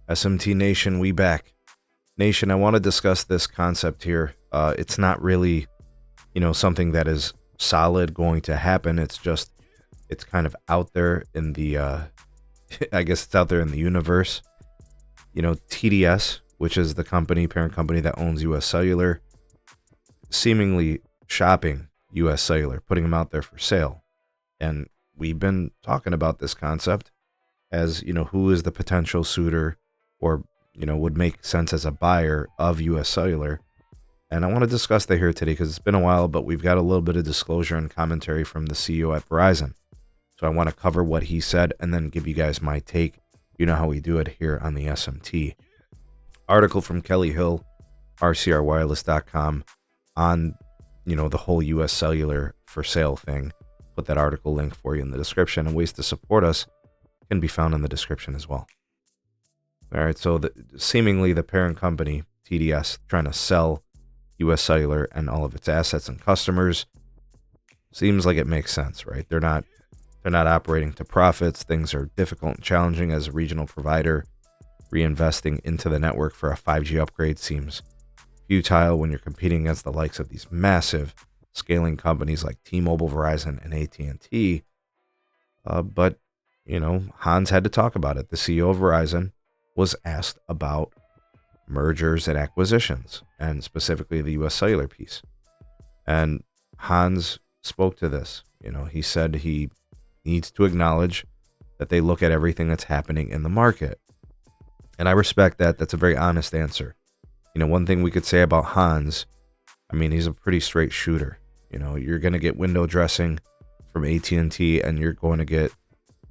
SMT Nation, we back. Nation, I want to discuss this concept here. It's not really, something that is solid going to happen. It's kind of out there in the, I guess it's out there in the universe. TDS, which is the parent company that owns US Cellular, seemingly shopping US Cellular, putting them out there for sale. And we've been talking about this concept as, who is the potential suitor or, would make sense as a buyer of US Cellular. And I want to discuss that here today because it's been a while, but we've got a little bit of disclosure and commentary from the CEO at Verizon. So I want to cover what he said and then give you guys my take. You know how we do it here on the SMT. Article from Kelly Hill, rcrwireless.com on, the whole US Cellular for sale thing. Put that article link for you in the description, and ways to support us can be found in the description as well. All right, so seemingly the parent company, TDS, trying to sell US Cellular and all of its assets and customers. Seems like it makes sense, right? They're not operating to profits. Things are difficult and challenging as a regional provider. Reinvesting into the network for a 5G upgrade seems futile when you're competing against the likes of these massive scaling companies like T-Mobile, Verizon, and AT&T. But, Hans had to talk about it. The CEO of Verizon was asked about mergers and acquisitions, and specifically the US Cellular piece. And Hans spoke to this. He said he needs to acknowledge that they look at everything that's happening in the market. And I respect that. That's a very honest answer. One thing we could say about Hans, he's a pretty straight shooter. You're going to get window dressing from AT&T, and you're going to get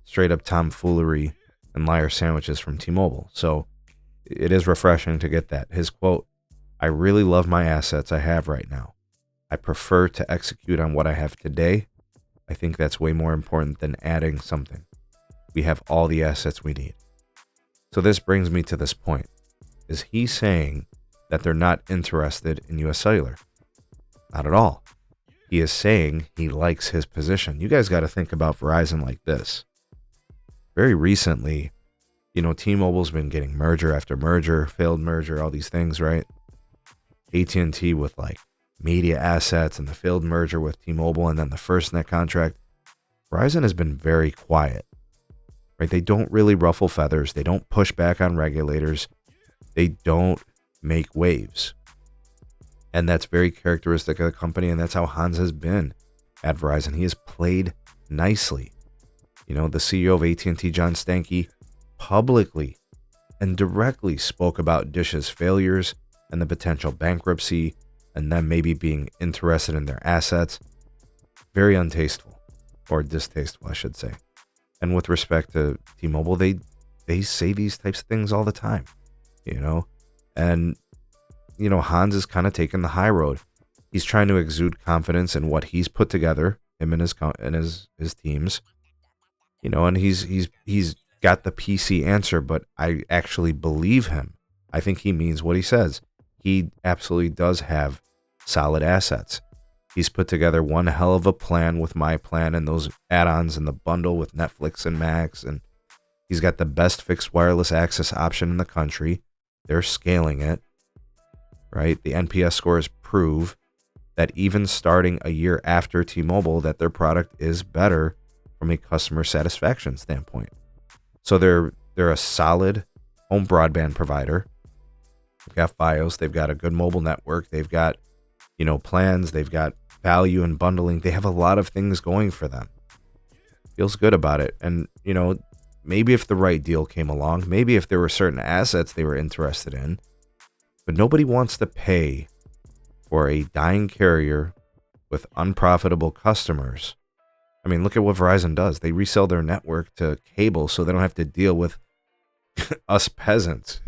straight up tomfoolery and liar sandwiches from T-Mobile. So it is refreshing to get that. His quote, "I really love my assets I have right now. I prefer to execute on what I have today. I think that's way more important than adding something. We have all the assets we need." So this brings me to this point. Is he saying that they're not interested in US Cellular? Not at all. He is saying he likes his position. You guys got to think about Verizon like this. Very recently, T-Mobile's been getting merger after merger, failed merger, all these things, right? AT&T with media assets and the failed merger with T-Mobile and then the FirstNet contract. Verizon has been very quiet, right? They don't really ruffle feathers. They don't push back on regulators. They don't make waves. And that's very characteristic of the company, and that's how Hans has been at Verizon. He has played nicely. The CEO of AT&T, John Stankey, publicly and directly spoke about Dish's failures and the potential bankruptcy and them maybe being interested in their assets. Very untasteful, or distasteful, I should say. And with respect to T-Mobile, they say these types of things all the time, and Hans is kind of taking the high road. He's trying to exude confidence in what he's put together, him and his teams, and he's got the PC answer, but I actually believe him. I think he means what he says. He absolutely does have solid assets. He's put together one hell of a plan with my plan and those add-ons in the bundle with Netflix and Max, and he's got the best fixed wireless access option in the country. They're scaling it, right? The NPS scores prove that even starting a year after T-Mobile, that their product is better from a customer satisfaction standpoint. So they're a solid home broadband provider. They've got Fios. They've got a good mobile network. They've got, plans. They've got value and bundling. They have a lot of things going for them. Feels good about it. And, maybe if the right deal came along, maybe if there were certain assets they were interested in, but nobody wants to pay for a dying carrier with unprofitable customers. Look at what Verizon does. They resell their network to cable so they don't have to deal with us peasants,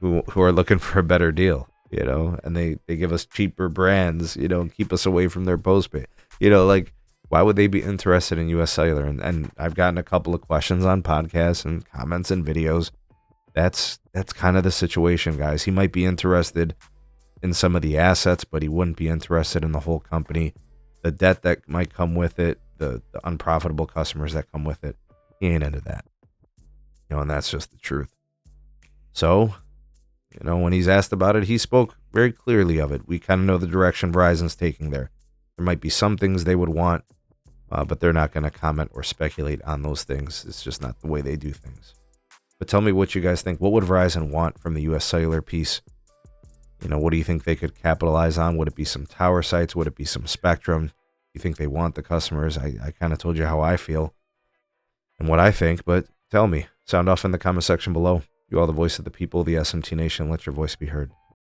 who are looking for a better deal, and they give us cheaper brands, keep us away from their postpaid. Why would they be interested in US Cellular? And I've gotten a couple of questions on podcasts and comments and videos. That's kind of the situation, guys. He might be interested in some of the assets, but he wouldn't be interested in the whole company. The debt that might come with it, the unprofitable customers that come with it, he ain't into that. And that's just the truth. So, when he's asked about it, he spoke very clearly of it. We kind of know the direction Verizon's taking there. There might be some things they would want, but they're not going to comment or speculate on those things. It's just not the way they do things. But tell me what you guys think. What would Verizon want from the U.S. cellular piece? What do you think they could capitalize on? Would it be some tower sites? Would it be some spectrum? Do you think they want the customers? I kind of told you how I feel and what I think, but tell me. Sound off in the comment section below. You are the voice of the people, the SMT Nation. Let your voice be heard.